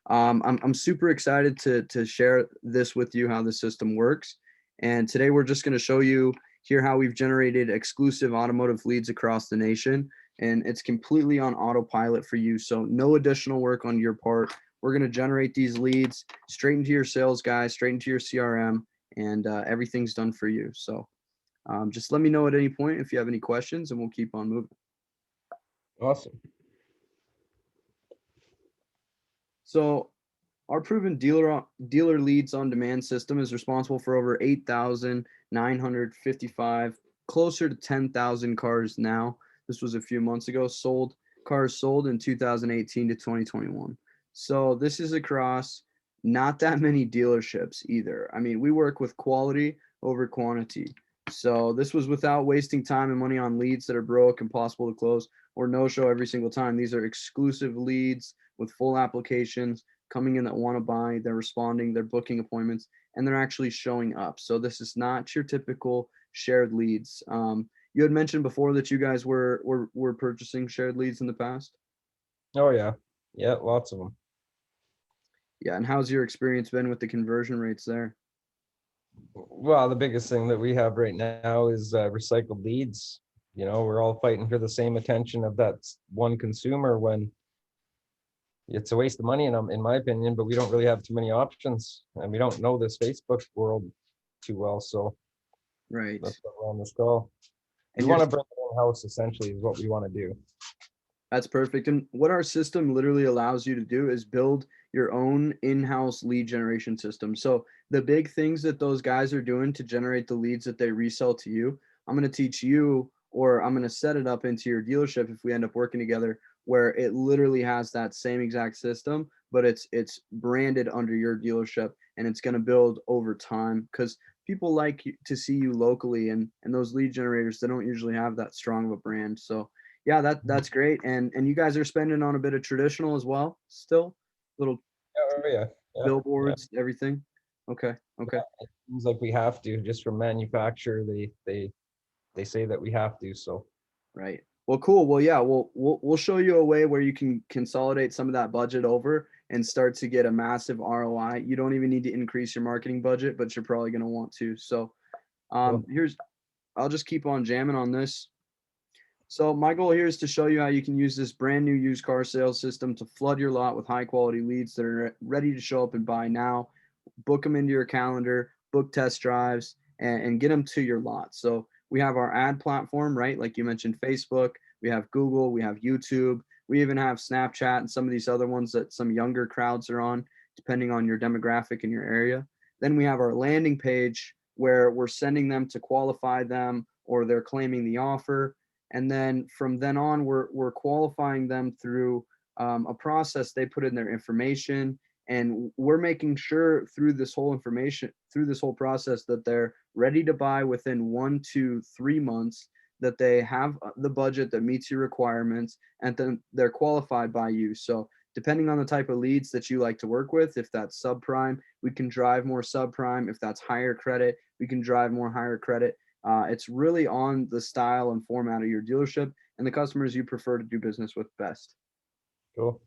I'm super excited to share this with you, how the system works. And today we're just going to show you here how we've generated exclusive automotive leads across the nation. And it's completely on autopilot for you. So no additional work on your part. We're going to generate these leads straight into your sales guy, straight into your CRM, and everything's done for you. So just let me know at any point if you have any questions, and we'll keep on moving. Awesome. So our proven dealer leads on demand system is responsible for over 8,955, closer to 10,000 cars now. This was a few months ago. Cars sold in 2018 to 2021. So this is across not that many dealerships either. I mean, we work with quality over quantity. So this was without wasting time and money on leads that are broke, impossible to close, or no show every single time. These are exclusive leads with full applications coming in that want to buy. They're responding, they're booking appointments, and they're actually showing up. So this is not your typical shared leads. You had mentioned before that you guys were purchasing shared leads in the past. Oh yeah. Yeah, lots of them. Yeah, and how's your experience been with the conversion rates there? Well, the biggest thing that we have right now is recycled leads. You know, we're all fighting for the same attention of that one consumer when it's a waste of money in my opinion, but we don't really have too many options and we don't know this Facebook world too well. So Right. that's what we're on this call. We And want to bring it in-house essentially is what we want to do. that's perfect. And what our system literally allows you to do is build your own in-house lead generation system. So the big things that those guys are doing to generate the leads that they resell to you, I'm going to teach you, or I'm going to set it up into your dealership if we end up working together, where it literally has that same exact system, but it's branded under your dealership, and it's going to build over time because people like to see you locally, and those lead generators, they don't usually have that strong of a brand. So yeah, that's great. And you guys are spending on a bit of traditional as well, still little Oh yeah. Yeah. Yeah. billboards, everything. Okay, okay, It seems like we have to just from manufacturer. They say that we have to. So right. Well, cool. Well, yeah, we'll show you a way where you can consolidate some of that budget over and start to get a massive ROI. You don't even need to increase your marketing budget, but you're probably going to want to. So cool. I'll just keep on jamming on this. So my goal here is to show you how you can use this brand new used car sales system to flood your lot with high quality leads that are ready to show up and buy now. Book them into your calendar, book test drives, and get them to your lot. So we have our ad platform, right? Like you mentioned, Facebook, we have Google, we have YouTube, we even have Snapchat and some of these other ones that some younger crowds are on, depending on your demographic in your area. Then we have our landing page where we're sending them to qualify them or they're claiming the offer. And then from then on, we're qualifying them through a process. They put in their information, and we're making sure through this whole process that they're ready to buy within 1 to 3 months, that they have the budget that meets your requirements, and then they're qualified by you. So depending on the type of leads that you like to work with, if that's subprime, we can drive more subprime. If that's higher credit, we can drive more higher credit. It's really on the style and format of your dealership and the customers you prefer to do business with best. Cool.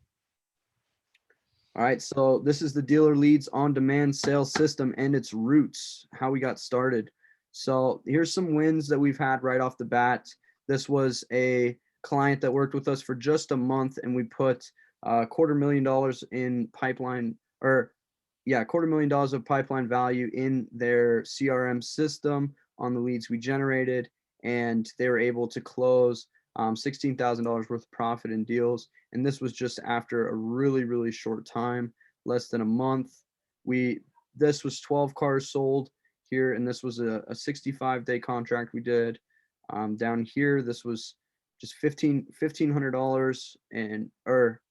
All right, so this is the dealer leads on demand sales system and its roots, how we got started. So here's some wins that we've had right off the bat. This was a client that worked with us for just a month, and we put $250,000 in pipeline, or yeah, $250,000 of pipeline value in their CRM system on the leads we generated, and they were able to close $16,000 worth of profit in deals. And this was just after a really, really short time, less than a month. This was 12 cars sold here, and this was a 65-day contract we did. Down here, this was just $1,500 and or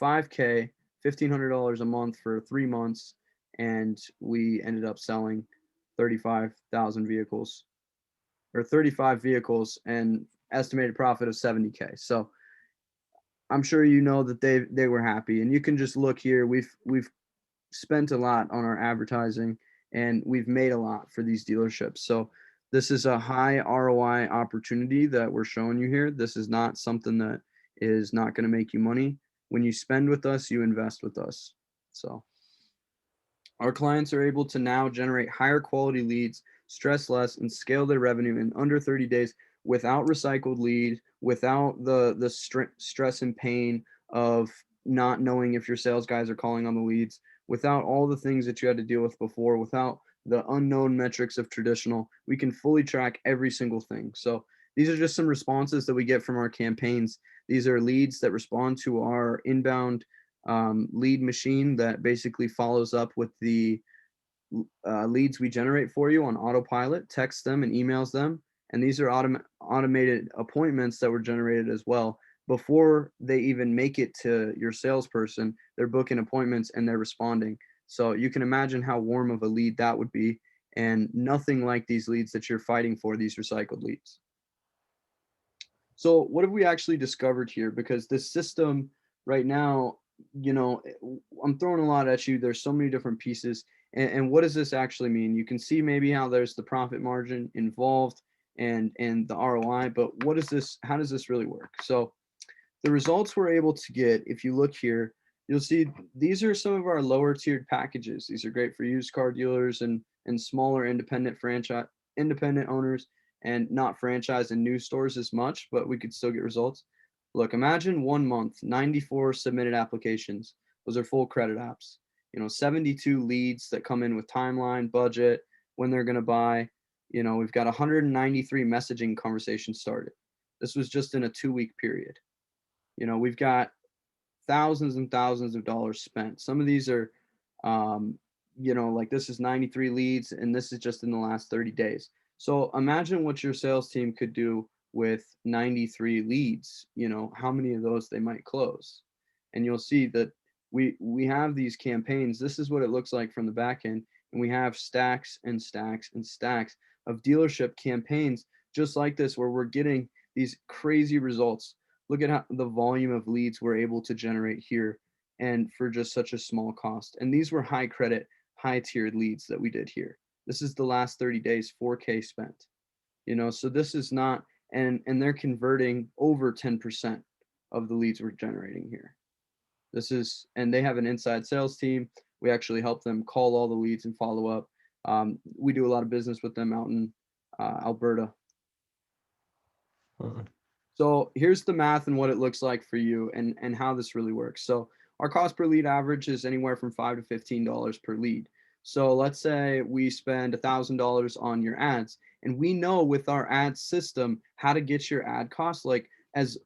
5K, $1,500 a month for 3 months, and we ended up selling 35,000 vehicles, or 35 vehicles, and estimated profit of 70K. So I'm sure you know that they were happy, and you can just look here. We've spent a lot on our advertising, and we've made a lot for these dealerships. So this is a high ROI opportunity that we're showing you here. This is not something that is not going to make you money. When you spend with us, you invest with us. So our clients are able to now generate higher quality leads, stress less, and scale their revenue in under 30 days without recycled lead, without the stress and pain of not knowing if your sales guys are calling on the leads, without all the things that you had to deal with before, without the unknown metrics of traditional. We can fully track every single thing. So these are just some responses that we get from our campaigns. These are leads that respond to our inbound lead machine that basically follows up with the leads we generate for you on autopilot, texts them and emails them. And these are automated appointments that were generated as well. Before they even make it to your salesperson, they're booking appointments and they're responding. So you can imagine how warm of a lead that would be, and nothing like these leads that you're fighting for, these recycled leads. So what have we actually discovered here? Because this system right now, I'm throwing a lot at you. There's so many different pieces. And what does this actually mean? You can see maybe how there's the profit margin involved and the ROI, but what is this? How does this really work? So the results we're able to get, if you look here, you'll see these are some of our lower tiered packages. These are great for used car dealers and smaller independent owners, and not franchise and new stores as much, but we could still get results. Look, imagine 1 month, 94 submitted applications. Those are full credit apps. 72 leads that come in with timeline, budget, when they're going to buy. We've got 193 messaging conversations started. This was just in a 2-week period. We've got thousands and thousands of dollars spent. Some of these are, like this is 93 leads, and this is just in the last 30 days. So imagine what your sales team could do with 93 leads, how many of those they might close. And you'll see that we have these campaigns. This is what it looks like from the back end. And we have stacks and stacks and stacks of dealership campaigns just like this, where we're getting these crazy results. Look at how the volume of leads we're able to generate here, and for just such a small cost. And these were high credit, high tiered leads that we did here. This is the last 30 days, 4K spent. So this is not, and they're converting over 10% of the leads we're generating here. And they have an inside sales team. We actually help them call all the leads and follow up. We do a lot of business with them out in Alberta. So here's the math and what it looks like for you, and how this really works. So our cost per lead average is anywhere from $5 to $15 per lead. So let's say we spend $1,000 on your ads, and we know with our ad system how to get your ad costs like as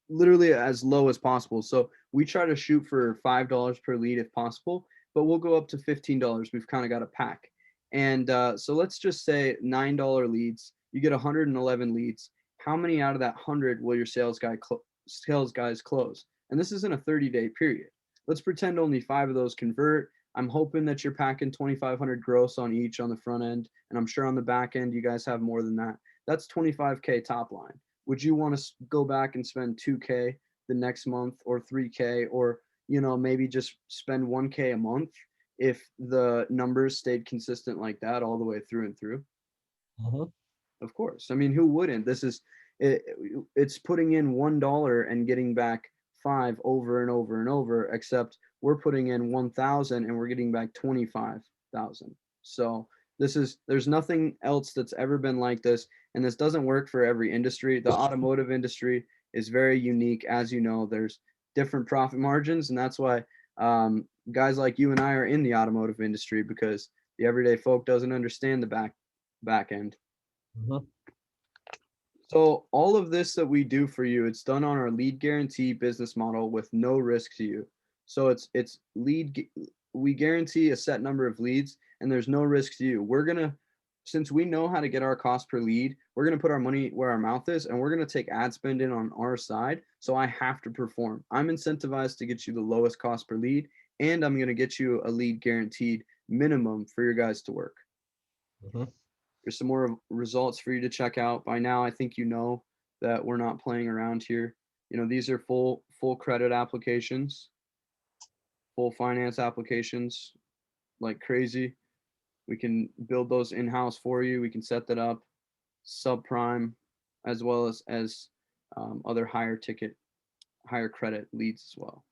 literally as low as possible. So we try to shoot for $5 per lead if possible, but we'll go up to $15. We've kind of got a pack. And so let's just say $9 leads, you get 111 leads. How many out of that 100 will your sales guys close? And this is in a 30-day period. Let's pretend only 5 of those convert. I'm hoping that you're packing 2,500 gross on each on the front end, and I'm sure on the back end you guys have more than that. That's 25K top line. Would you want to go back and spend 2K the next month, or 3K, or maybe just spend 1K a month if the numbers stayed consistent like that all the way through and through? Of course. I mean, who wouldn't? It's putting in $1 and getting back 5 over and over and over, except we're putting in 1,000 and we're getting back 25,000. So there's nothing else that's ever been like this, and this doesn't work for every industry. The automotive industry is very unique. As you know, there's different profit margins, and that's why guys like you and I are in the automotive industry, because the everyday folk doesn't understand the back end. So all of this that we do for you, it's done on our lead guarantee business model with no risk to you. So it's we guarantee a set number of leads, and there's no risk to you. Since we know how to get our cost per lead, we're gonna put our money where our mouth is, and we're gonna take ad spend in on our side. So I have to perform. I'm incentivized to get you the lowest cost per lead, and I'm gonna get you a lead guaranteed minimum for your guys to work. There's some more results for you to check out. By now, I think you know that we're not playing around here. These are full credit applications, full finance applications, like crazy. We can build those in-house for you. We can set that up, subprime, as well as other higher ticket, higher credit leads as well.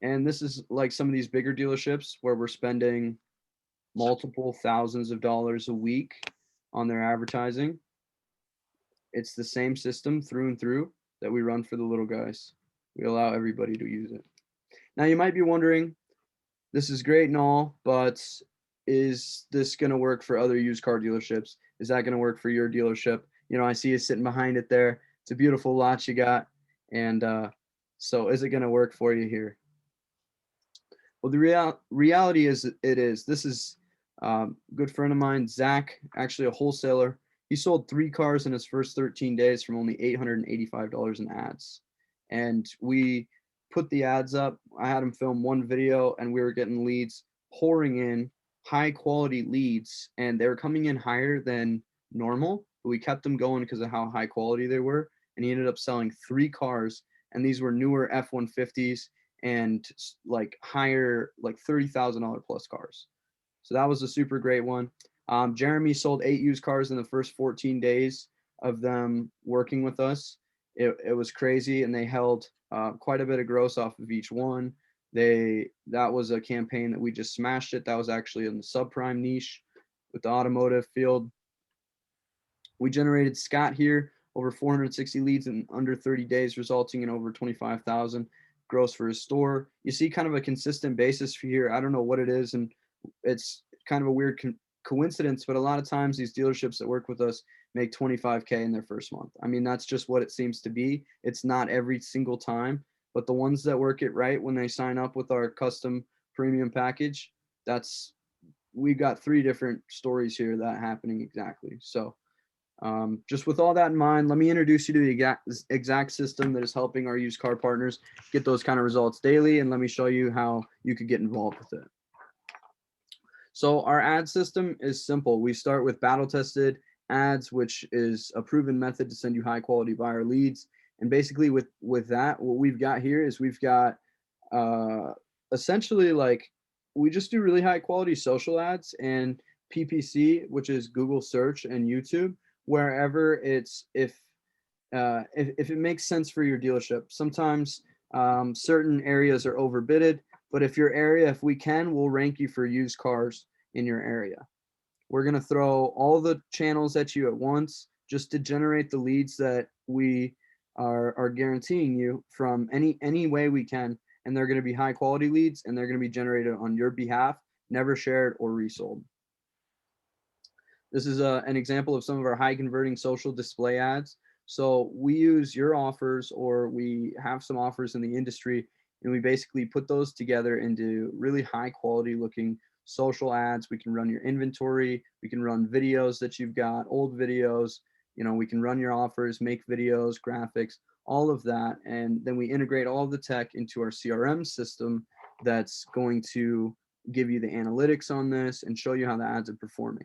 And this is like some of these bigger dealerships where we're spending multiple thousands of dollars a week on their advertising. It's the same system through and through that we run for the little guys. We allow everybody to use it. Now you might be wondering, this is great and all, but is this going to work for other used car dealerships? Is that going to work for your dealership? You know, I see you sitting behind it there. It's a beautiful lot you got. And so is it going to work for you here? Well, the reality is it is. This is a good friend of mine, Zach, actually a wholesaler. He sold 3 cars in his first 13 days from only $885 in ads. And we put the ads up. I had him film one video and we were getting leads pouring in, high quality leads, and they were coming in higher than normal, but we kept them going because of how high quality they were. And he ended up selling 3 cars, and these were newer F-150s and like higher, like $30,000 plus cars. So that was a super great one. Jeremy sold 8 used cars in the first 14 days of them working with us. It was crazy, and they held quite a bit of gross off of each one. That was a campaign that we just smashed it. That was actually in the subprime niche with the automotive field. We generated Scott here over 460 leads in under 30 days, resulting in over 25,000 gross for his store. You see kind of a consistent basis for here. I don't know what it is, and it's kind of a weird coincidence, but a lot of times these dealerships that work with us make 25K in their first month. I mean, that's just what it seems to be. It's not every single time, but the ones that work it right when they sign up with our custom premium package, we've got 3 different stories here that happening exactly. So just with all that in mind, let me introduce you to the exact system that is helping our used car partners get those kind of results daily, and let me show you how you could get involved with it. So our ad system is simple. We start with battle tested ads, which is a proven method to send you high quality buyer leads. And basically with that, what we've got here is we've got essentially like we just do really high quality social ads and PPC, which is Google search and YouTube, wherever it's if it makes sense for your dealership. Sometimes certain areas are overbidded, but if your area, if we can, we'll rank you for used cars in your area. We're going to throw all the channels at you at once just to generate the leads that we are guaranteeing you from any way we can. And they're going to be high quality leads, and they're going to be generated on your behalf, never shared or resold. This is an example of some of our high converting social display ads. So we use your offers, or we have some offers in the industry, and we basically put those together into really high quality looking social ads. We can run your inventory. We can run videos that you've got, old videos. You know, we can run your offers, make videos, graphics, all of that. And then we integrate all of the tech into our CRM system that's going to give you the analytics on this and show you how the ads are performing.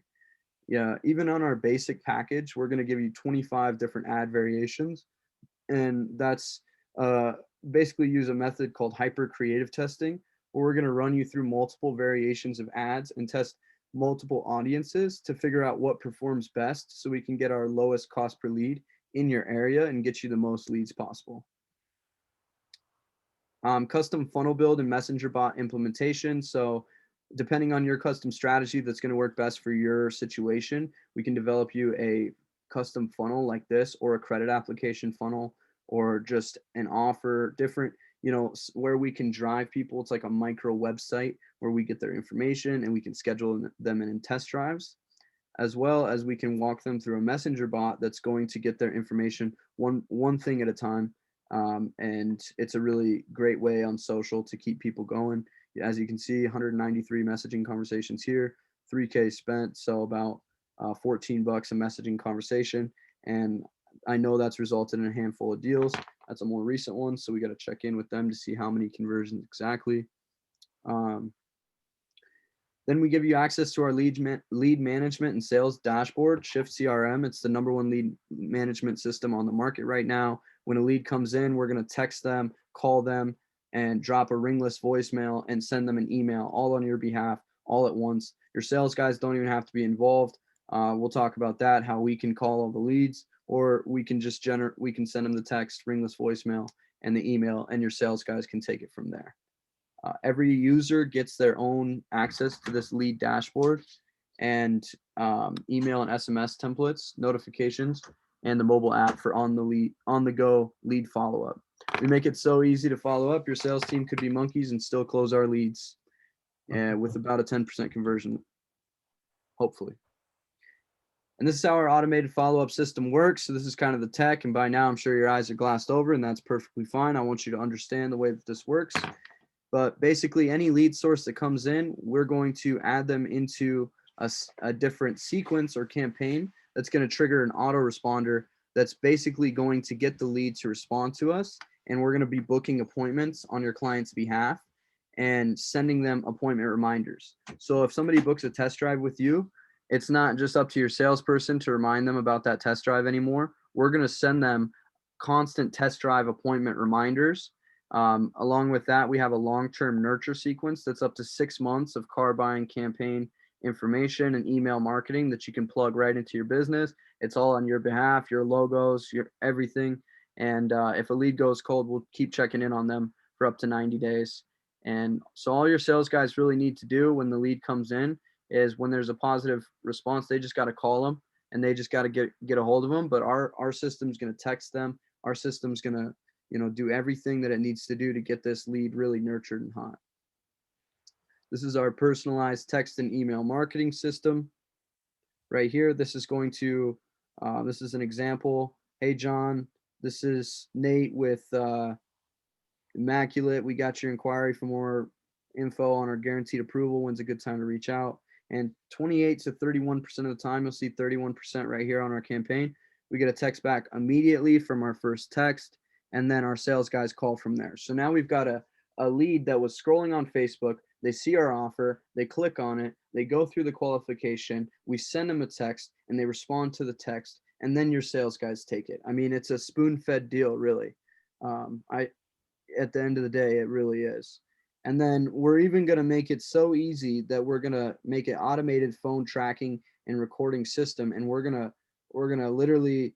Yeah, even on our basic package, we're going to give you 25 different ad variations. And that's basically use a method called hyper creative testing, where we're going to run you through multiple variations of ads and test multiple audiences to figure out what performs best, so we can get our lowest cost per lead in your area and get you the most leads possible. Custom funnel build and messenger bot implementation. So depending on your custom strategy that's going to work best for your situation, we can develop you a custom funnel like this, or a credit application funnel, or just an offer, different, you know, where we can drive people. It's like a micro website where we get their information and we can schedule them in test drives, as well as we can walk them through a messenger bot that's going to get their information one thing at a time. And it's a really great way on social to keep people going. As you can see, 193 messaging conversations here, 3K spent, so about $14 a messaging conversation. And I know that's resulted in a handful of deals. That's a more recent one, so we got to check in with them to see how many conversions exactly. Then we give you access to our lead management and sales dashboard, Shift CRM. It's the #1 lead management system on the market right now. When a lead comes in, we're going to text them, call them, and drop a ringless voicemail and send them an email, all on your behalf, all at once. Your sales guys don't even have to be involved. We'll talk about that, how we can call all the leads, or we can just we can send them the text, ringless voicemail, and the email, and your sales guys can take it from there. Every user gets their own access to this lead dashboard and email and SMS templates, notifications, and the mobile app for on the go lead follow up. We make it so easy to follow up. Your sales team could be monkeys and still close our leads, with about a 10% conversion, hopefully. And this is how our automated follow-up system works. So this is kind of the tech, and by now I'm sure your eyes are glassed over, and that's perfectly fine. I want you to understand the way that this works. But basically, any lead source that comes in, we're going to add them into a different sequence or campaign that's going to trigger an autoresponder that's basically going to get the lead to respond to us. And we're going to be booking appointments on your client's behalf and sending them appointment reminders. So if somebody books a test drive with you, it's not just up to your salesperson to remind them about that test drive anymore. We're going to send them constant test drive appointment reminders. Along with that, we have a long-term nurture sequence that's up to 6 months of car buying campaign information and email marketing that you can plug right into your business. It's all on your behalf, your logos, your everything. And if a lead goes cold, we'll keep checking in on them for up to 90 days. And so all your sales guys really need to do when the lead comes in is when there's a positive response, they just got to call them and they just got to get a hold of them. But our system's going to text them. Our system's going to, do everything that it needs to do to get this lead really nurtured and hot. This is our personalized text and email marketing system right here. This is going to, this is an example. Hey, John, this is Nate with Immaculate. We got your inquiry for more info on our guaranteed approval. When's a good time to reach out? And 28 to 31% of the time, you'll see 31% right here on our campaign. We get a text back immediately from our first text, and then our sales guys call from there. So now we've got a lead that was scrolling on Facebook. They see our offer, they click on it, they go through the qualification, we send them a text, and they respond to the text, and then your sales guys take it. I mean, it's a spoon-fed deal, really. At the end of the day, it really is. And then we're even going to make it so easy that we're going to make an automated phone tracking and recording system. And we're going to literally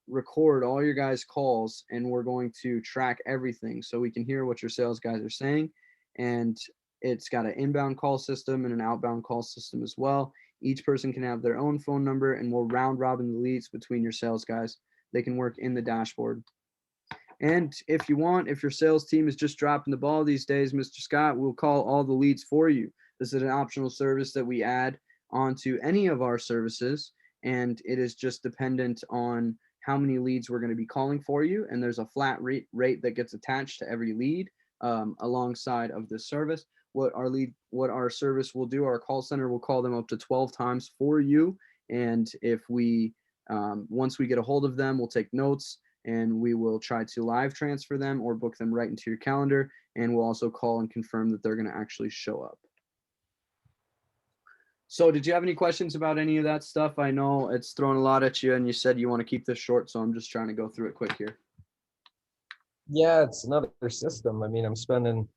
record all your guys' calls, and we're going to track everything so we can hear what your sales guys are saying. And it's got an inbound call system and an outbound call system as well. Each person can have their own phone number, and we'll round robin the leads between your sales guys. They can work in the dashboard. And if you want, if your sales team is just dropping the ball these days, Mr. Scott, we'll call all the leads for you. This is an optional service that we add onto any of our services, and it is just dependent on how many leads we're going to be calling for you. And there's a flat rate that gets attached to every lead alongside of this service. What our service will do, our call center will call them up to 12 times for you. And if we, once we get a hold of them, we'll take notes, and we will try to live transfer them or book them right into your calendar. And we'll also call and confirm that they're going to actually show up. So did you have any questions about any of that stuff? I know it's thrown a lot at you, and you said you want to keep this short, so I'm just trying to go through it quick here. Yeah, it's another system. I mean, I'm spending,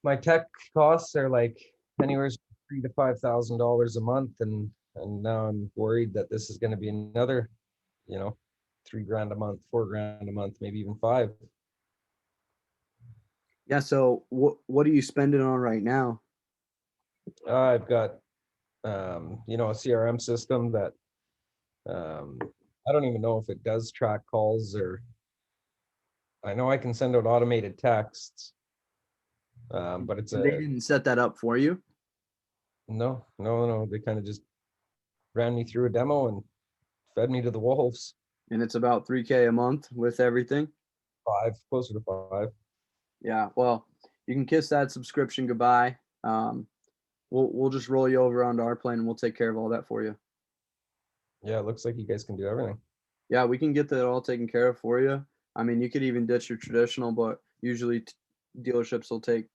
my tech costs are like anywhere from $3,000 to $5,000 a month, and now I'm worried that this is going to be another, $3,000 a month, $4,000 a month, maybe even $5,000. Yeah. So what are you spending on right now? I've got, a CRM system that I don't even know if it does track calls, or I know I can send out automated texts, but it's They didn't set that up for you? no. They kind of just ran me through a demo and fed me to the wolves. And it's about $3,000 a month with everything? Closer to 5. Yeah. Well, you can kiss that subscription goodbye. We'll just roll you over onto our plan, and we'll take care of all that for you. Yeah, it looks like you guys can do everything. Yeah, we can get that all taken care of for you. I mean, you could even ditch your traditional, but usually dealerships will take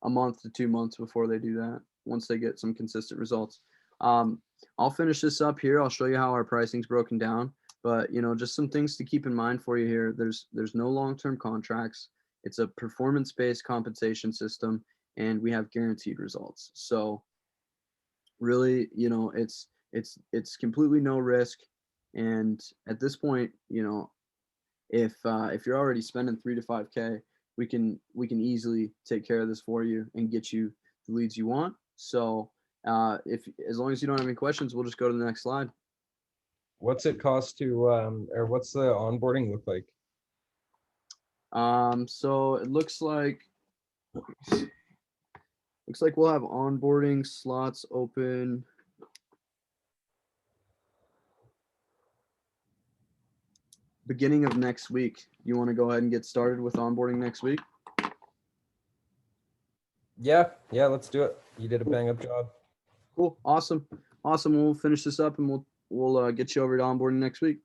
a month to 2 months before they do that, once they get some consistent results. I'll finish this up here. I'll show you how our pricing's broken down, but just some things to keep in mind for you here. There's no long-term contracts. It's a performance-based compensation system, and we have guaranteed results. So really, it's completely no risk. And at this point, if you're already spending 3 to 5K, we can easily take care of this for you and get you the leads you want. So if as long as you don't have any questions, we'll just go to the next slide. What's it cost to, or what's the onboarding look like? So it looks like we'll have onboarding slots open. Beginning of next week. You want to go ahead and get started with onboarding next week? Yeah, let's do it. You did a bang up job. Cool. Awesome. We'll finish this up and we'll get you over to onboarding next week.